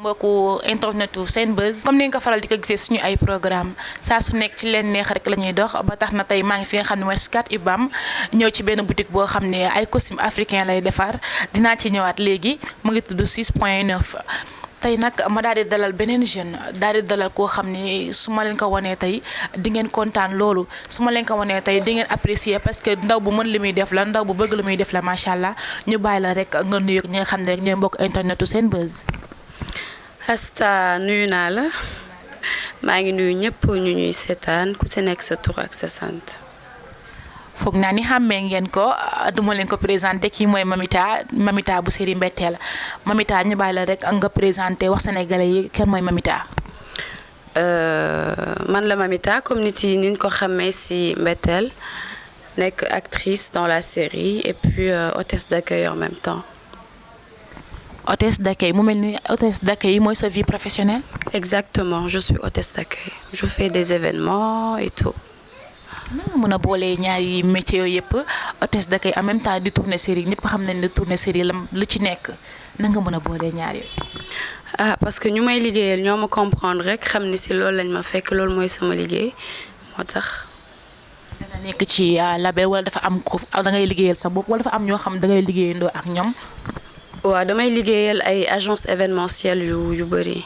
mbokku internetu Senbuzz comme ni nga ko faral di ko gisee suñu ay programme saa su nekk ci leen neex rek la ñuy dox ba tax na tey maa ngi fi nga xam ne mooy Scat Urbam ñëw ci benn boutique boo xam ne ay costume africain lay defar dinaa ci ñëwaat léegi mu ngi tudd 6.9 tey nag ma daal di dalal beneen jeune daal di dalal koo xam ne su ma leen ko wanee tey di ngeen kontaan loolu su ma leen ko wanee tey di ngeen apprécier parce que ndaw bu mën li muy def la ndaw bu bëgg li muy def la macha allah ñu bàyyi la rek nga nuyu ñi nga xam ne rek ñooy mbokk internetu Senbuzz. Asta nuyu naa la maa ngi nuyu ñëpp ñu ñuy seetaan ku si nekk sa tur ak sa sant. foog naa ni xàmmee ngeen ko duma leen ko présenté kii mooy Mamita bu série Mbetteel Mamita ñu bàyyi la rek nga présenté wax sénégalais yi kenn mooy Mamita. man la Mamita comme nit yi ni ñu ko xamee si Mbetteel nekk actrice dans la série et puis hôtesse d'accueil en même temps. Hôtesse d'accueil mu mel ni hôtesse d'accueil mooy sa vie professionnelle. Exactement je suis hôtesse d'accueil je fais des événements et tout. na nga mën a boolee ñaari métiers yooyu yëpp hôtesse d'accueil en même temps di tourner série ñëpp xam nañ ne tourner série la lu ci nekk na nga mën a boolee ñaar yooyu. ah parce que ñu may liggéeyal ñoo ma comprendre rek xam ni si loolu lañ ma fekk loolu mooy sama liggéey moo tax. da nga nekk ci label wala dafa am ko da ngay liggéeyal sa bopp wala dafa am ñoo xam da ngay liggéeyandoo ak ñoom. waaw damay liggéeyal ay agence événementielle yu bëri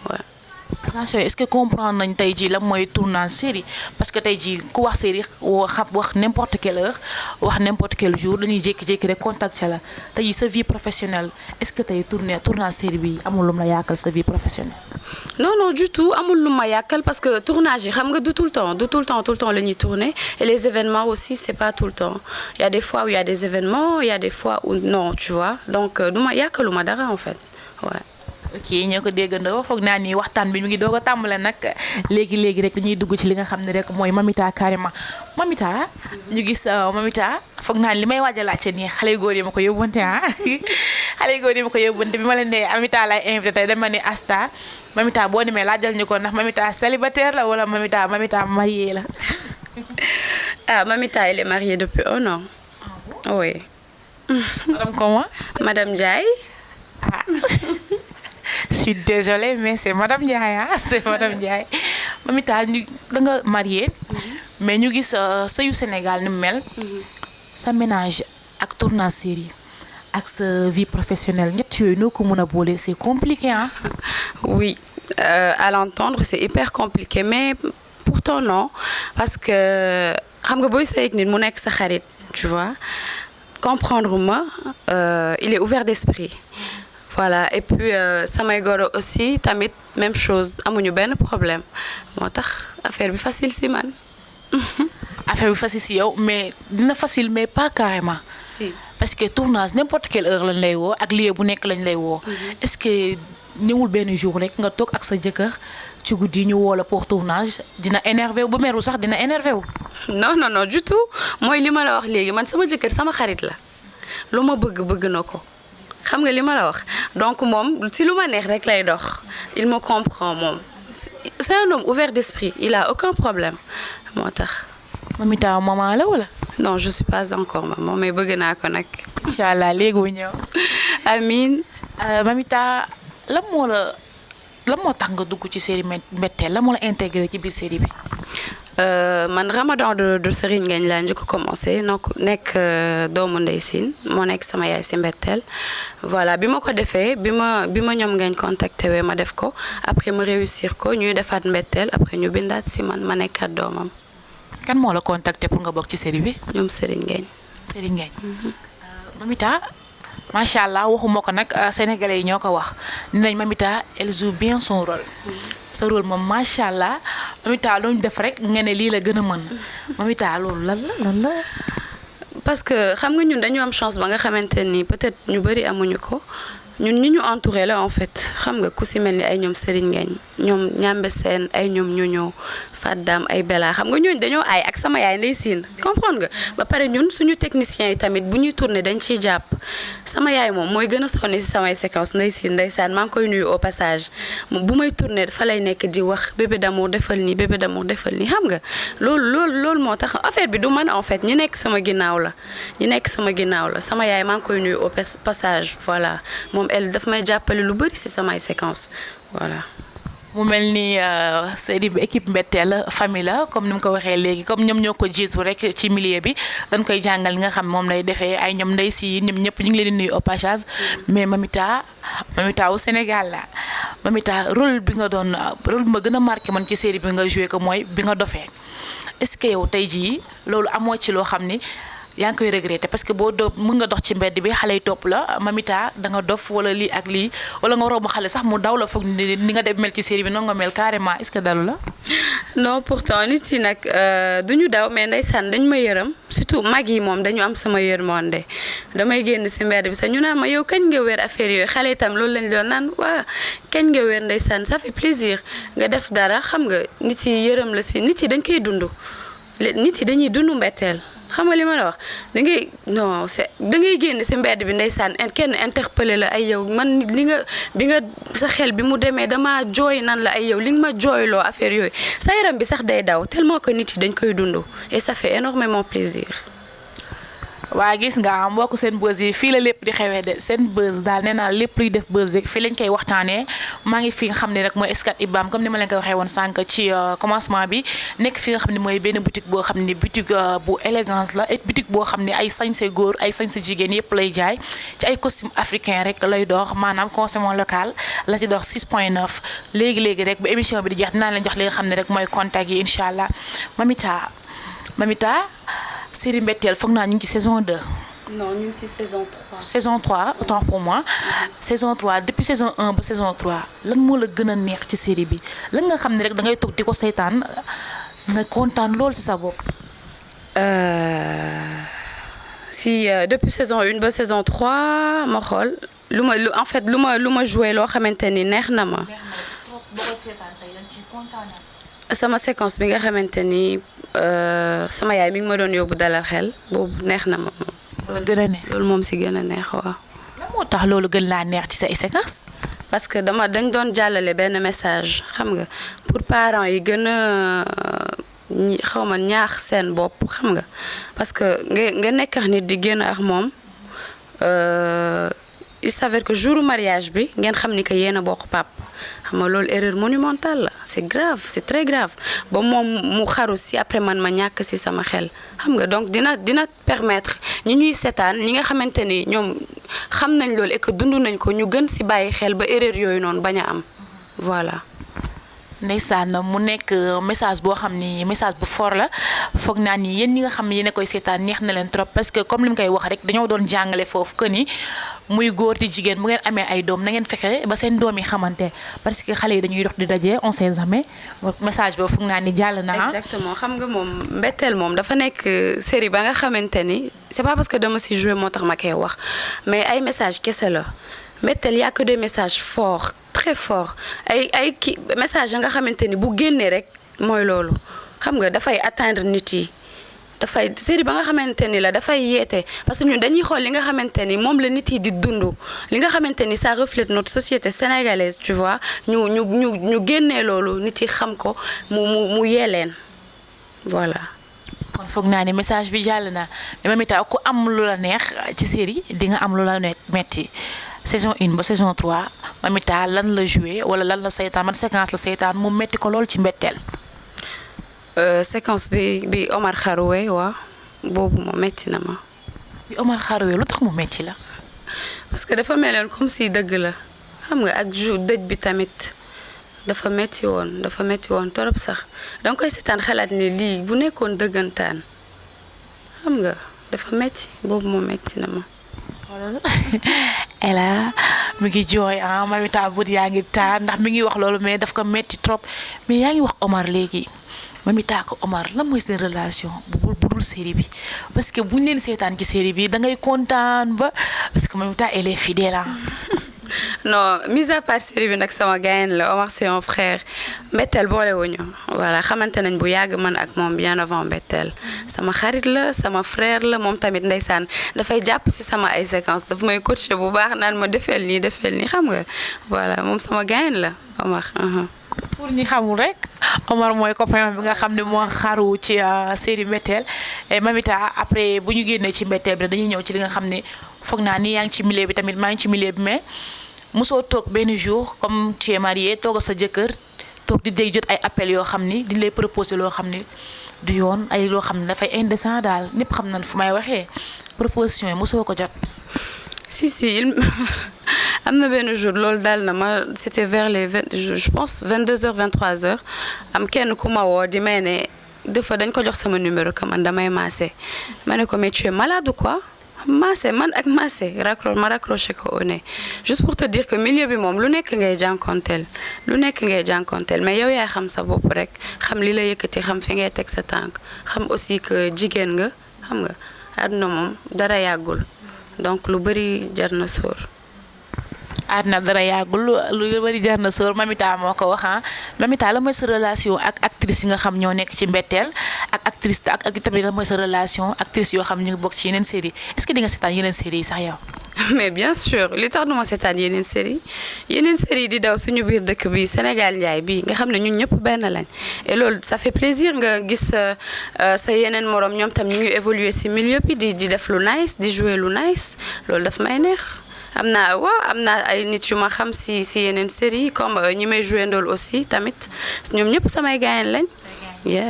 waaw. attention est-ce que comprendre nañ tey jii la mooy tournage série parce que tey jii ku wax série wax n'importe quelle heure wax n'importe quel jour dañuy jékki-jékki rek contacté la tey jii sa vie professionnelle est-ce que tey tournage série bi amul lu mu la yàqal sa vie professionnelle. non du tout amul lu ma yàqal parce que tournage yi xam nga du tout le temps la ñuy tourner et les événements aussi c'est pas tout le temps il y a des fois où il y a des événements il y a des fois où non tu vois donc du ma yàqaluma dara en fait ouais. ok ñoo ko déggandoo foog naa ni waxtaan bi mu ngi doog a tàmbale nag léegi rek dañuy dugg ci li nga xam ne rek mooy Mamita carrément Mamita ñu gis Mamita foog naa ni li may waaj a laajte nii xale yu góor yi ma ko yóbbante xale yu góor yi ma ko yóbbante bi ma leen ne Mamita lay invité tey dama ne Asta Mamita boo demee laajal ñu ko ndax Mamita célibataire la wala Mamita mariée la. ah Mamita elle est mariée depuis 1 an. Ah bon? Oui. Madame comment? Madame Ndiaye. Ah. Je suis désolée mais c'est Madame Ndiaye c'est Madame Ndiaye Mamita ñu da nga marié mais ñu gis sëyu Sénégal ni mu mel sa ménage ak tournage série ak sa vie professionnelle ñett yooyu noo ko mën a boole c'est compliqué hein. Oui à l'entendre c'est hyper compliqué mais pourtant non parce que xam nga booy sëy ak nit mu nekk sa xarit tu vois comprendre ma il est ouvert d'esprit. Voilà et puis samay goro aussi tamit même chose amuñu benn problème moo tax affaire bi facile si man. affaire bi facile si yow mais dina facile mais pas carrément. si parce que tournage n'importe quelle heure lañ lay woo ak lieu bu nekk lañ lay woo. est-ce que ñëwul benn jour rek nga toog ak sa jëkkër ci guddi ñu woo la pour tournage dina énervé wu bu merul sax dina énervé wu. non du tout mooy li ma la wax léegi man sama jëkkër sama xarit la lu ma bëgg na ko. xam nga li ma la wax donc moom si lu ma neex rek lay dox il me comprend moom c'est un homme ouvert d'esprit il a aucun problème moo tax. Mamita maman la wala. non je suis pas encore maman mais bëgg naa ko nag. incha allah léegi wu ñëw. amiin. Mamita lan moo tax nga dugg ci série Mbetteel lan moo la intégré ci biir série bi. man Ramadan de Serigne Ngagne laa njëkk commencé donc nekk doomu Ndey Sine moo nekk sama yaay si Mbetteel voilà bi ma ko defee bi ma ñoom Ngagne contacté wee ma def ko après ma réussir ko ñuy defaat Mbetteel après ñu bindaat si man ma nekkaat doomam. kan moo la contacté pour nga bokk ci série bi. ñoom Serigne Ngagne. Serigne Ngagne. Mamita macha allah waxuma ko nag sénégalais yi ñoo ko wax dinañ Mamita elle joue bien son rôle. sa rôle moom macha allah Mamita lu ñu def rek nga ne lii la gën a mën Mamita loolu lan la. parce que xam nga ñun dañu am chance ba nga xamante ni peut-être ñu bari amuñu ko ñun ñi ñu entouré la en fait xam nga ku si mel ni ay ñoom Serigne Ngagne ñoom Ñambe Sène ay ñoom ñoñoo Fadam ay Bella xam nga ñooñu dañoo aay ak sama yaay Ndey Sine comprendre nga ba pare ñun suñu techniciens yi tamit bu ñuy tourner dañ ciy jàpp sama yaay moom mooy gën a sonné si samay séquence Ndey Sine ndeysaan maa ngi koy nuyu au passage bu may tourner fa lay nekk di wax bébé d'amour defal nii bébé d'amour defal nii xam nga loolu moo tax affaire bi du man en fait ñi nekk sama ginnaaw la sama yaay maa ngi koy nuyu au passage voilà moom moom elle daf may jàppale lu bëri ci samay séquences voilà. mu mel ni série bi équipe Mbetteel famille la comme ni mu ko waxee léegi comme ñoom ñoo ko jiitu rek ci milieu bi dañ koy jàngal li nga xam moom lay defee ay ñoom ndey si ñoom ñëpp ñu ngi leen di nuyu au passage mais Mamita wu Sénégal la Mamita rôle bi nga doon rôle bi ma gën a marqué man ci série bi nga joué ko mooy bi nga dofee est-ce que yow tey jii loolu amoo ci loo xam ni yaa ngi koy regretter parce que boo mën nga dox ci mbedd bi xale yi topp la Mamita da nga dof wala lii ak lii wala nga romb xale sax mu daw la foog ni nga dem mel ci série bi noonu nga mel carrément est-ce que dalu la. non pourtant nit yi nag duñu daw mais ndeysaan dañ ma yërëm surtout mag yi moom dañu am sama yërmande damay génn ci mbedd bi sax ñu naan ma yow kañ nga wér affaire yooyu xale itam loolu lañ doon naan waa kañ nga wér ndeysaan ça fait plaisir nga def dara xam nga nit yi yërëm la ci nit yi dañ koy dund nit yi dañuy dund mbetteel. xam nga li ma la wax da ngay non c'est da ngay génn ci mbedd bi ndeysaan kenn interpellé la ay yow man li nga bi nga sa xel bi mu demee dama jooy nan la ay yow li nga ma jooyloo affaire yooyu sa yaram bi sax day daw tellement que nit yi dañ koy dund et ça fait énormément plaisir. waa gis nga mbokk seen buzz yi fii la lépp di xewee de seen buzz daal nee naa lépp luy def buzz rek fii lañ koy waxtaanee maa ngi fi nga xam ne rek mooy Scat Urbam comme ni ma leen ko waxee woon sànq ci commencement bi nekk fi nga xam ne mooy benn boutique boo xam ne boutique bu élégance la et boutique boo xam ne ay sañse góor ay sañse jigéen yëpp lay jaay ci ay costume africain rek lay dox maanaam consommation local la ci dox 6.9 léegi rek bu émission bi di jeex dinaa leen jox li nga xam ne rek mooy contact yi incha allah Mamita série Mbetteel foog naa ñu ngi ci saison 2. non ñu ngi ci saison 3. saison 3 autant pour moi. saison 3 depuis saison 1 ba saison 3 lan moo la gën a neex ci série bi lan nga xam ne rek da ngay toog di ko seetaan nga kontaan lool ci sa bopp. si depuis saison 1 ba saison 3 ma xool en fait lu ma joué loo xamante ni neex na ma. sama séquence bi nga xamante ni sama yaay mi ngi ma doon yóbbu dalal xel boobu neex na ma moom. loolu gën a neex loolu moom si gën a neex waaw. lan moo tax loolu gën laa neex ci sa séquence. parce que dañ doon jàllale benn message xam nga pour parents yi gën a xaw ma ñaax seen bopp xam nga parce que nga nekk ak nit di génn ak moom il s'avère que jour mariage bi ngeen xam ni que yéen a bokk pap xam nga loolu erreur monumentale la c'est grave c'est très grave ba moom mu xaru si après man ma ñàkk si sama xel xam nga donc dina permettre ñi ñuy seetaan ñi nga xamante ni ñoom xam nañ loolu et que dund nañ ko ñu gën si bàyyi xel ba erreur yooyu noonu bañ a am voilà. ndeysaan mu nekk message boo xam ni message bu fort la foog naa ni yéen ñi nga xam ne yéen a koy seetaan neex na leen trop parce que comme li mu koy wax rek dañoo doon jàngale foofu que ni muy góor di jigéen bu ngeen amee ay doom na ngeen fexe ba seen doom yi xamante parce que xale yi dañuy dox di daje on sait jamais message boobu foog naa ni jàll na. exactement xam nga moom Mbetteel moom dafa nekk série ba nga xamante ni c'est pas parce que dama si jouer moo tax ma koy wax mais ay message kese la Mbetteel y a que des messages forts. très fort ay kii message nga xamante ni bu génnee rek mooy loolu xam nga dafay atteindre nit yi dafay série ba nga xamante ni la dafay yeete parce que ñun dañuy xool li nga xamante ni moom la nit yi di dund li nga xamante ni ça reflète notre société sénégalaise tu vois ñu génnee loolu nit yi xam ko mu yee leen voilà. kon foog naa ne message bi jàll na mais Mamita ku am lu la neex ci série di nga am lu la metti saison 1 ba saison 3 Mamita lan la joué wala lan la seytaan man séquence la seytaan mu metti ko lool ci Mbetteel. séquence bi Omar Xaruwe waa boobu moo metti na ma. bi Omar Xaruwe lu tax mu metti la. parce que dafa meloon comme si dëgg la xam nga ak dëj bi tamit dafa metti woon torop sax danga koy seetaan xalaat ne lii bu nekkoon dëggantaan xam nga dafa metti boobu moo metti na ma. Ella mi ngi jooy Mamita bët yaa ngi taa ndax mi ngi wax loolu mais daf ko metti trop mais yaa ngi wax Omar léegi Mamita ko Omar lan mooy seen relation bu dul série bi parce que buñ leen seetaan ci série bi da ngay kontaan ba parce que Mamita elle est fidèle non mis à part série bi nag sama gayen la Omar c'est un frère Mbetteel boole wuñu voilà xamante nañ bu yàgg man ak moom bien avant Mbetteel sama xarit la sama frère la moom tamit ndeysaan dafay jàpp ci sama ay séquences daf may coacher bu baax naan ma defeel nii xam nga voilà moom sama gayen la Omar. pour ñi xamul rek Omar mooy copain bi nga xam ne moo xaru ci série Mbetteel et Mamita après bu ñu génnee ci Mbetteel bi dañuy ñëw ci li nga xam ne foog naa ni yaa ngi ci milieu bi tamit maa ngi ci milieu bi mais mosoo toog benn jour comme tu es marié toog sa jëkkër toog di dégg jot ay appels yoo xam ni di lay proposer loo xam ni du yoon ay loo xam ne dafay indécent daal ñëpp xam nañ fu may waxee proposition yi mosoo ko jot. si am na benn jour loolu daal na ma c'était vers les je pense 22h 23h am kenn ku ma woo di may ne dafa dañ ko jox sama numéro que man damay maase ma ne ko mais tu es malade ou quoi maase man ak maase ma raccroché ko au nez juste pour te dire que milieu bi moom lu nekk ngay jànkonteel mais yow yaay xam sa bopp rek xam li la yëkkati xam fi ngay teg sa tànk xam aussi que jigéen nga xam nga àdduna moom dara yàggul donc lu bari jar na sóor. àdduna dara yàggul lu bari jar na sóor Mamita moo ko wax Mamita la mooy sa relation ak actrice yi nga xam ñoo nekk ci Mbetteel ak actrice ak tamit la mooy sa relation actrice yoo xam ñu ngi bokk ci yeneen série est-ce que di nga seetaan yeneen série yi sax yow. mais bien sûr li tax duma seetaan yeneen série di daw suñu biir dëkk bi Sénégal njaay bi nga xam ne ñun ñëpp benn lañ et loolu ça fait plaisir nga gis sa yeneen morom ñoom tam ñu ngi évoluer ci milieu bi di def lu nice di jouer lu nice loolu daf may neex. am naa ay nit yu ma xam ci yeneen série comme ñi may jouer ndool aussi tamit ñoom ñëpp samay gaayen lañ.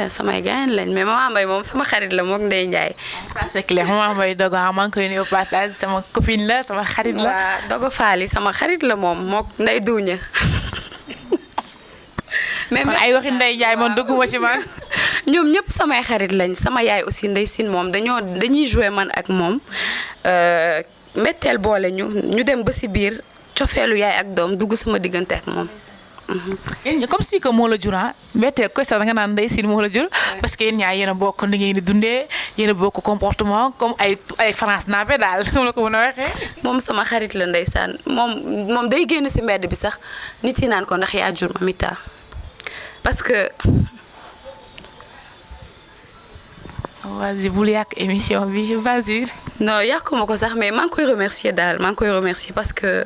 samay gaayen lañ mais Maman Mbaye moom sama xarit la mook Ndeye Ndiaye. ça c'est clair Maman Mbaye Dogo maa ngi koy nuyu au passage sama copine la sama xarit la. waaw Dogo Faali sama xarit la moom mook Ndeye Duña. mais ay waxi Ndeye Ndiaye moom dugguma ci man. ñoom ñëpp samay xarit lañ sama yaay aussi Ndeye Sine moom dañuy jouer man ak moom. Mbetteel boole ñu dem ba ci biir cofeelu yaay ak doom dugg sama diggante ak moom. yéen comme si que moo la jur Mbetteel koy sax da nga naan Ndeye Sine moo la jur parce que yéen ñaar yéen a bokk ni ngeen di dundee yéen a bokk comportement comme ay France nappe daal moom la ko mën a waxee. moom sama xarit la ndeysaan moom day génn ci mbedd bi sax nit yi naan ko ndax yaa jur Mamita parce que. vas-y bul yàq émission bi vas-y. non yàquma ko sax mais maa ngi koy remercier parce que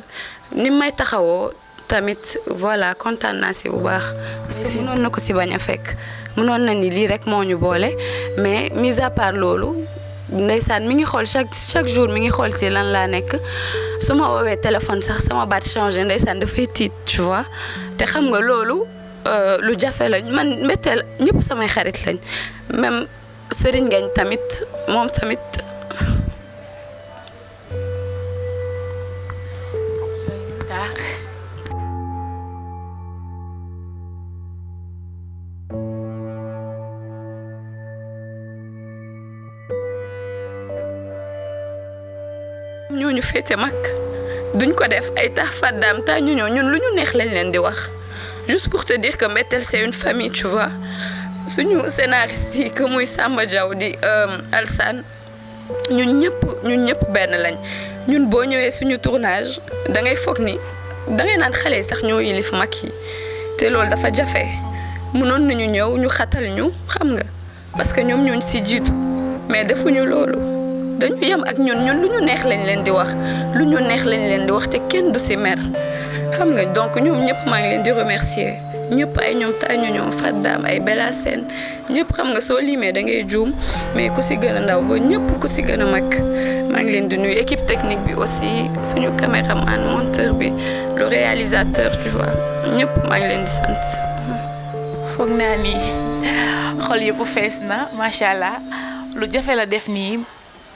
ni may taxawoo tamit voilà kontaan naa ci bu baax. parce que mënoon na ko ci bañ a fekk mënoon na ni lii rek moo ñu boole mais mis à part loolu ndeysaan mi ngi xool chaque jour mi ngi xool ci lan laa nekk su ma woowee téléphone sax sama baat changé ndeysaan dafay tiit tu vois te xam nga loolu lu jafe la man Mbetteel ñëpp samay xarit lañ même Serigne Ngagne tamit moom tamit. ñooñu féete mag duñ ko def ay tax faddaam ta ñu ñëw ñun lu ñu neex lañ leen di wax juste pour te dire que Mbetteel c'est une famille tu vois suñu scénariste yi que muy Samba Diaw di Alsane ñun ñëpp benn lañ ñun boo ñëwee suñu tournage da ngay foog ni da ngay naan xale yi sax ñoo yilif mag yi te loolu dafa jafe mënoon nañu ñëw ñu xatal ñu xam nga parce que ñoom ñooñ ci jiitu mais defuñu loolu dañu yem ak ñun lu ñu neex lañ leen di wax te kenn du ci mer xam nga donc ñoom ñëpp maa ngi leen di remercier ñëpp ay ñoom tàñu ñoom Faddaam ay Bella Sène ñëpp xam nga soo limee da ngay juum mais ku ci gën a ndaw ba ñëpp ku ci gën a mag maa ngi leen di nuyu équipe technique bi aussi suñu caméraman monteur bi le réalisateur tu vois ñëpp maa ngi leen di sant. foog naa ni xol yëpp fees na macha allah lu jafe la def nii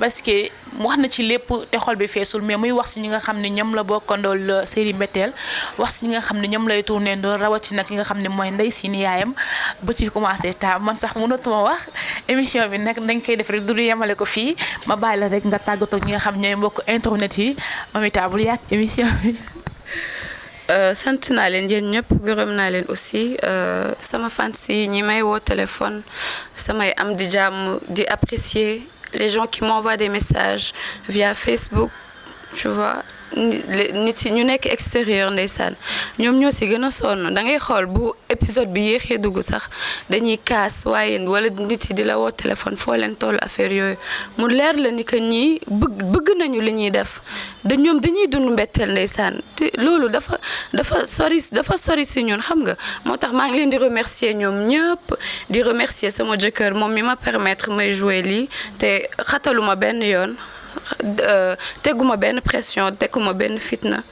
parce que wax na ci lépp te xol bi feesul mais muy wax ci ñi nga xam ne ñoom la bokkandool série Mbetteel wax ci ñi nga xam ne ñoom lay tourné ndoor rawatina ki nga xam ne mooy Ndeye Sine yaayam ba ci commencé man sax mënatuma wax émission bi nag dañ koy def rek du yemale ko fii ma bàyyi la rek nga tàggatoo ak ñi nga xam ñooy mbokk internet yi Mamita bul yàq émission bi. sant naa leen yéen ñëpp gërëm naa leen aussi sama fans yi ñi may woo téléphone samay am di jàmm di apprécier les gens qui m'envoient des messages via Facebook tu vois nit yi ñu nekk extérieur ndeysaan ñoom ñoo ci gën a sonn da ngay xool bu épisode bi yéexee dugg sax dañuy kaas waaye wala nit yi di la woo téléphone foo leen toll affaire yooyu mu leer la ni que ñii bëgg nañu li ñuy def ñoom dañuy dund Mbetteel ndeysaan te loolu dafa sori ci ñun xam nga moo tax maa ngi leen di remercier ñoom ñëpp di remercier sama jëkkër moom mi ma permettre may jouer lii te xataluma benn yoon teguma benn pression teguma benn fitna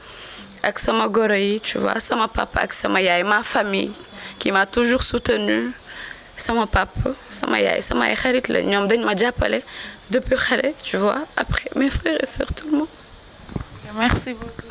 ak sama goro yi tu vois sama papa ak sama yaay ma famille qui m'a toujours soutenue sama papa sama yaay sama ay xarit la ñoom dañ ma jàppale depuis xale tu vois après mes frères et sœurs tout le monde. merci beaucoup.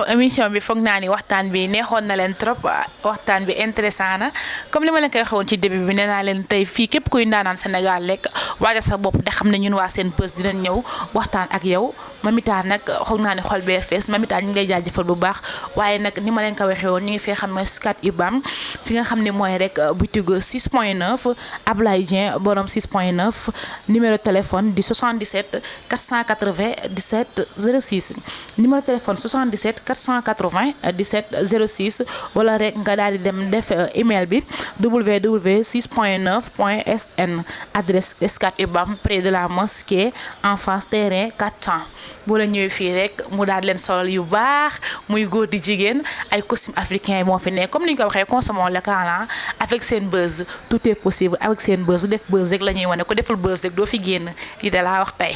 émission bi foog naa ni waxtaan bi neexoon na leen trop waxtaan bi intéressant na comme li ma leen koy waxoon ci début bi nee naa leen tey fii képp kuy ndaanaan Sénégal rek waajal sa bopp de xam ne ñun waa Senbuzz dinañ ñëw waxtaan ak yow Mamita nag foog naa ni xol bee fees Mamita ñu ngi lay jaajëfal bu baax waaye nag ni ma leen ko waxee woon ñu ngi fee xam ne Scat Urbam fi nga xam ne mooy rek boutique 6.9 Ablaye Dieng borom 6.9 numéro téléphone di 77 480 17 06 numéro téléphone 77 480 17 06 wala rek nga daal di dem def email bi www.6.9.sn adresse Scat Urbam près de la mosquée en face terrain 400 boo la ñëwee fii rek mu daal leen solal yu baax muy góor di jigéen ay costume africain moo fi nekk comme ni ñu ko waxee consommons local avec Senbuzz tout est possible avec Senbuzz def buzz rek la ñuy wane ko deful buzz rek doo fi génn lii da laa wax tey.